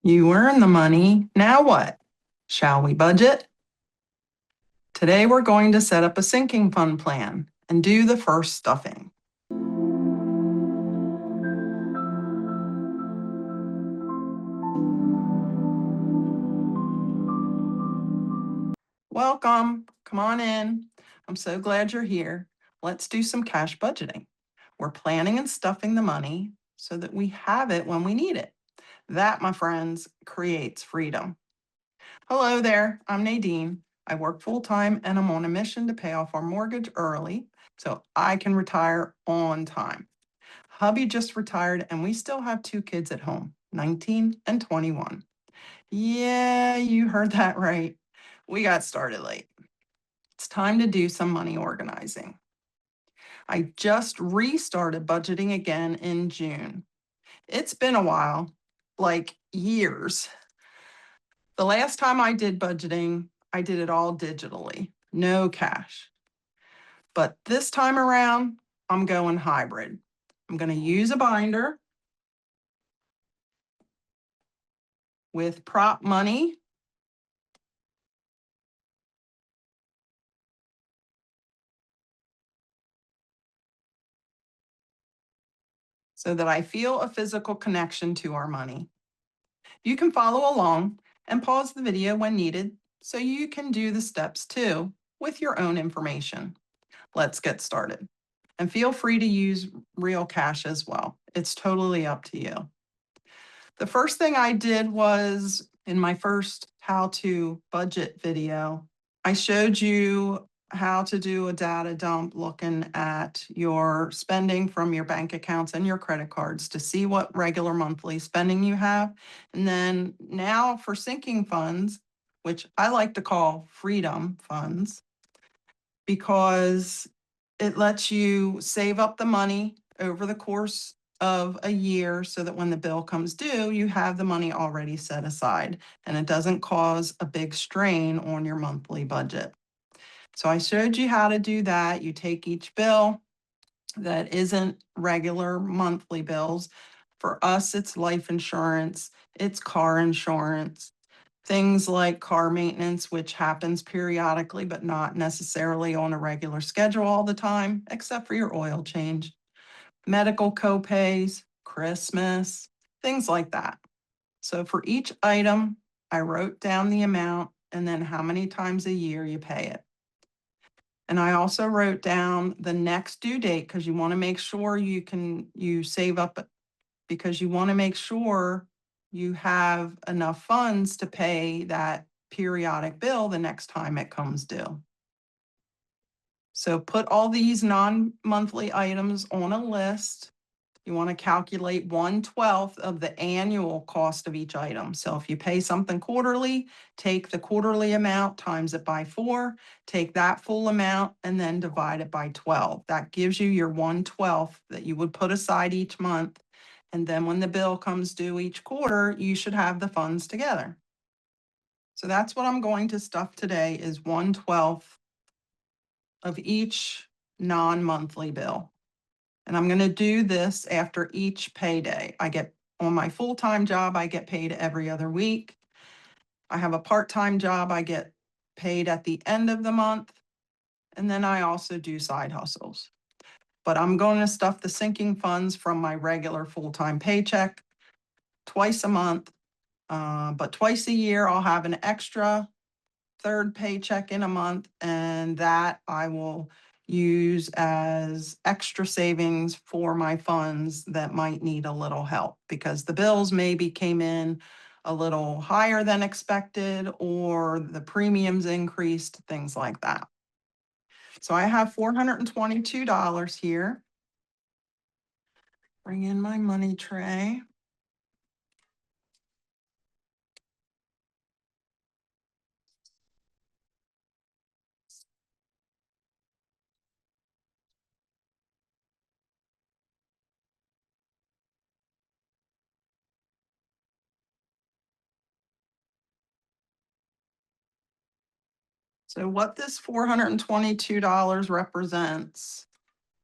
You earn the money. Now what? Shall we budget? Today we're going to set up a sinking fund plan and do the first stuffing. Welcome. Come on in. I'm so glad you're here. Let's do some cash budgeting. We're planning and stuffing the money so that we have it when we need it. That, my friends, creates freedom. Hello there. I'm Nadine. I work full-time and I'm on a mission to pay off our mortgage early so I can retire on time. Hubby just retired and we still have 2 kids at home, 19 and 21. Yeah, you heard that right. We got started late. It's time to do some money organizing. I just restarted budgeting again in June. It's been a while, like years. The last time I did budgeting, I did it all digitally, no cash. But this time around, I'm going hybrid. I'm going to use a binder with prop money so that I feel a physical connection to our money. You can follow along and pause the video when needed so you can do the steps too with your own information. Let's get started. And feel free to use real cash as well. It's totally up to you. The first thing I did was in my first how to budget video, I showed you how to do a data dump looking at your spending from your bank accounts and your credit cards to see what regular monthly spending you have. And then now for sinking funds, which I like to call freedom funds, because it lets you save up the money over the course of a year so that when the bill comes due, you have the money already set aside and it doesn't cause a big strain on your monthly budget. So I showed you how to do that. You take each bill that isn't regular monthly bills. For us, it's life insurance, it's car insurance, things like car maintenance, which happens periodically, but not necessarily on a regular schedule all the time, except for your oil change, medical copays, Christmas, things like that. So for each item, I wrote down the amount and then how many times a year you pay it. And I also wrote down the next due date because you want to make sure you save up because you want to make sure you have enough funds to pay that periodic bill the next time it comes due. So put all these non-monthly items on a list. You want to calculate 1/12 of the annual cost of each item. So if you pay something quarterly, take the quarterly amount, times it by 4, take that full amount, and then divide it by 12. That gives you your 1/12 that you would put aside each month. And then when the bill comes due each quarter, you should have the funds together. So that's what I'm going to stuff today is 1/12 of each non-monthly bill. And I'm going to do this after each payday. On my full-time job, I get paid every other week. I have a part-time job, I get paid at the end of the month. And then I also do side hustles. But I'm going to stuff the sinking funds from my regular full-time paycheck twice a month. But twice a year, I'll have an extra third paycheck in a month, and that I will use as extra savings for my funds that might need a little help because the bills maybe came in a little higher than expected or the premiums increased, things like that. So I have $422 here. Bring in my money tray. So what this $422 represents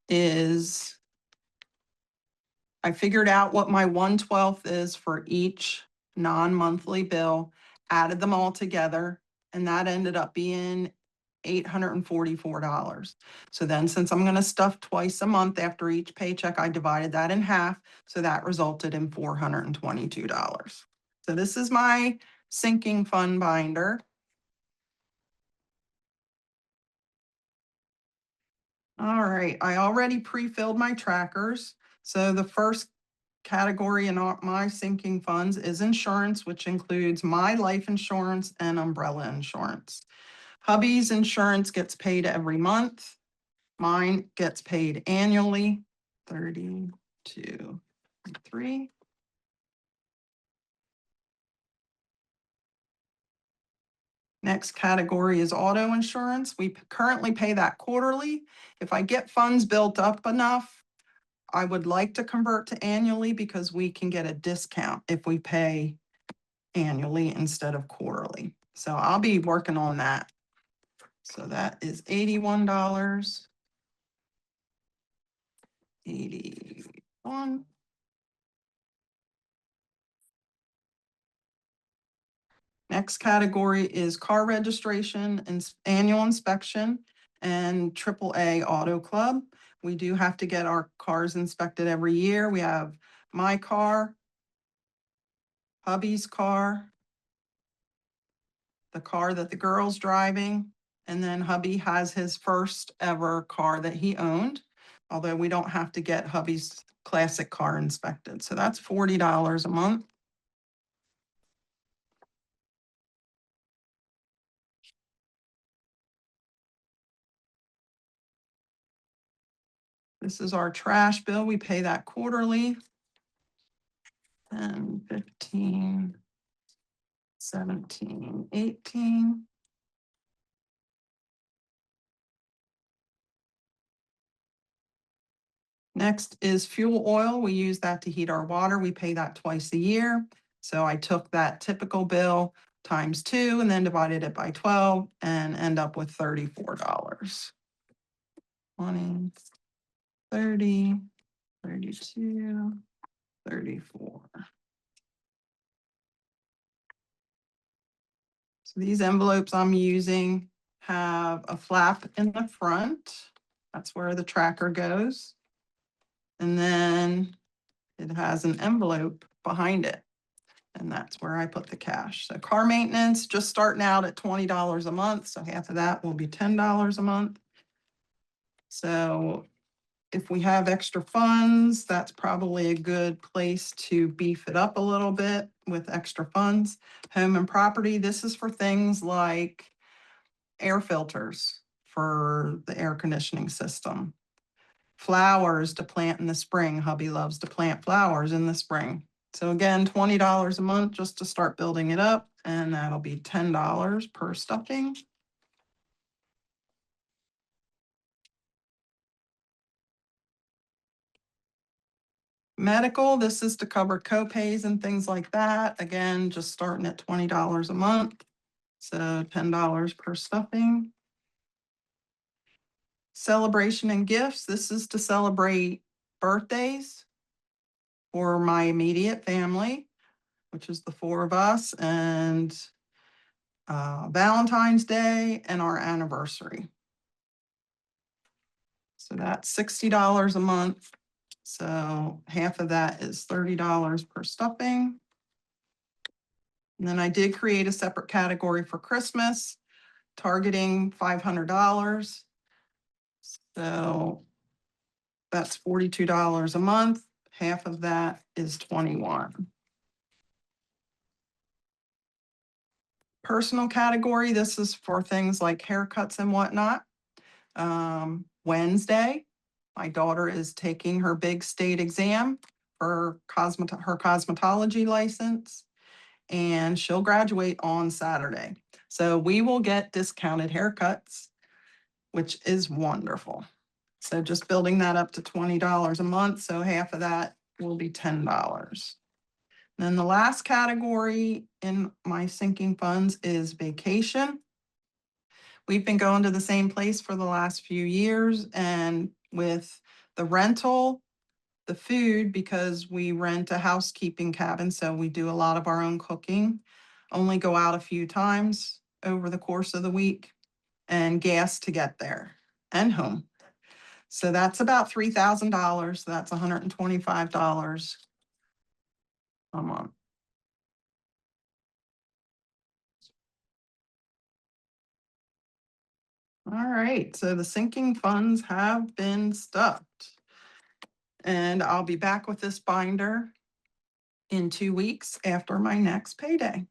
is I figured out what my 1/12 is for each non-monthly bill, added them all together, and that ended up being $844. So then, since I'm going to stuff twice a month after each paycheck, I divided that in half. So that resulted in $422. So this is my sinking fund binder. All right, I already pre-filled my trackers. So the first category in my sinking funds is insurance, which includes my life insurance and umbrella insurance. Hubby's insurance gets paid every month. Mine gets paid annually. 32, 3. Next category is auto insurance. We currently pay that quarterly. If I get funds built up enough, I would like to convert to annually because we can get a discount if we pay annually instead of quarterly. So I'll be working on that. So that is $81. 81. Next category is car registration and annual inspection and AAA Auto Club. We do have to get our cars inspected every year. We have my car, hubby's car, the car that the girl's driving, and then hubby has his first ever car that he owned, although we don't have to get hubby's classic car inspected. So that's $40 a month. This is our trash bill. We pay that quarterly. 10, 15, 17, 18. Next is fuel oil. We use that to heat our water. We pay that twice a year. So I took that typical bill times 2 and then divided it by 12 and end up with $34. 20, 30, 32, 34. So these envelopes I'm using have a flap in the front. That's where the tracker goes. And then it has an envelope behind it. And that's where I put the cash. So car maintenance, just starting out at $20 a month. So half of that will be $10 a month. So if we have extra funds, that's probably a good place to beef it up a little bit with extra funds. Home and property, this is for things like air filters for the air conditioning system. Flowers to plant in the spring. Hubby loves to plant flowers in the spring. So again, $20 a month just to start building it up, and that'll be $10 per stuffing. Medical, this is to cover copays and things like that. Again, just starting at $20 a month. So $10 per stuffing. Celebration and gifts, this is to celebrate birthdays for my immediate family, which is the 4 of us, and Valentine's Day and our anniversary. So that's $60 a month. So half of that is $30 per stuffing. And then I did create a separate category for Christmas, targeting $500. So that's $42 a month. Half of that is $21. Personal category, this is for things like haircuts and whatnot. Wednesday, my daughter is taking her big state exam for her cosmetology license, and she'll graduate on Saturday. So we will get discounted haircuts, which is wonderful. So just building that up to $20 a month. So half of that will be $10. Then the last category in my sinking funds is vacation. We've been going to the same place for the last few years, and with the rental, the food because we rent a housekeeping cabin, so we do a lot of our own cooking, only go out a few times over the course of the week, and gas to get there and home. So that's about $3,000. That's $125 a month. All right, so the sinking funds have been stuffed. And I'll be back with this binder in 2 weeks after my next payday.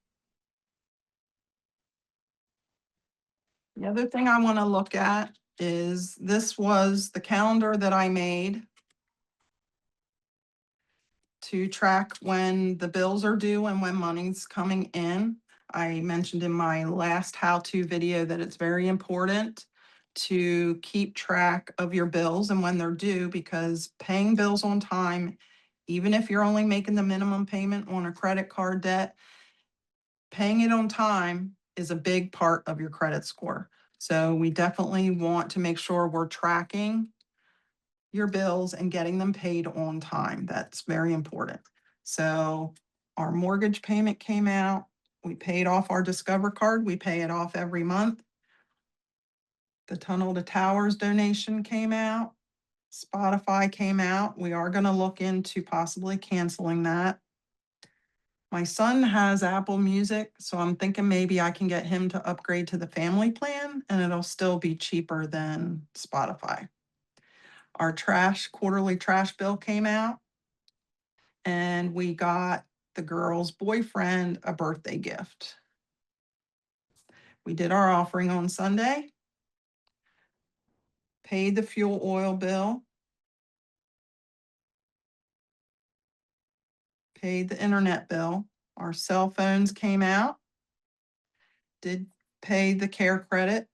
The other thing I want to look at is this was the calendar that I made to track when the bills are due and when money's coming in. I mentioned in my last how-to video that it's very important to keep track of your bills and when they're due, because paying bills on time, even if you're only making the minimum payment on a credit card debt, paying it on time is a big part of your credit score. So we definitely want to make sure we're tracking your bills and getting them paid on time. That's very important. So our mortgage payment came out. We paid off our Discover card. We pay it off every month. The Tunnel to Towers donation came out. Spotify came out. We are going to look into possibly canceling that. My son has Apple Music, so I'm thinking maybe I can get him to upgrade to the family plan and it'll still be cheaper than Spotify. Our quarterly trash bill came out, and we got the girl's boyfriend a birthday gift. We did our offering on Sunday, paid the fuel oil bill, paid the internet bill. Our cell phones came out, did pay the care credit,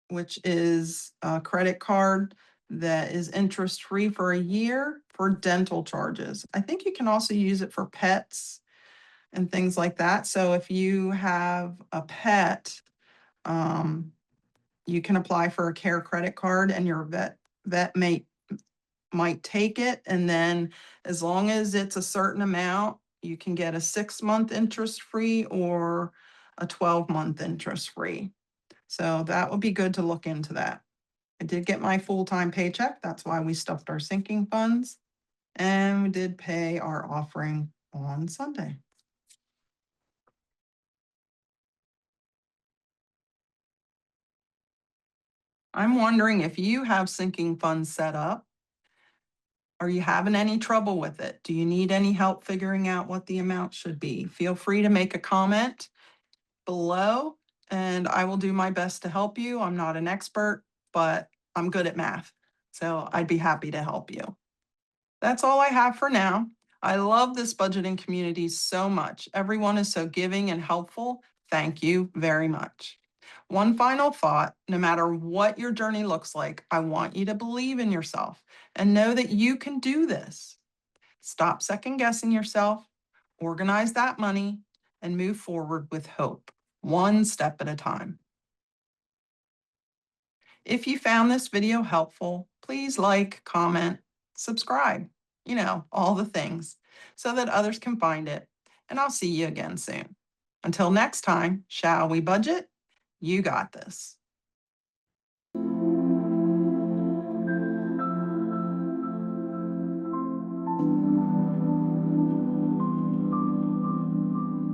which is a credit card that is interest-free for a year for dental charges. I think you can also use it for pets and things like that. So if you have a pet, you can apply for a care credit card, and your vet might take it. And then as long as it's a certain amount, you can get a 6-month interest-free or a 12-month interest-free. So that would be good to look into that. I did get my full-time paycheck. That's why we stuffed our sinking funds. And we did pay our offering on Sunday. I'm wondering if you have sinking funds set up. Are you having any trouble with it? Do you need any help figuring out what the amount should be? Feel free to make a comment below, and I will do my best to help you. I'm not an expert, but I'm good at math, so I'd be happy to help you. That's all I have for now. I love this budgeting community so much. Everyone is so giving and helpful. Thank you very much. One final thought: no matter what your journey looks like, I want you to believe in yourself and know that you can do this. Stop second guessing yourself, organize that money, and move forward with hope, one step at a time. If you found this video helpful, please like, comment, subscribe, all the things, so that others can find it. And I'll see you again soon. Until next time, shall we budget? You got this.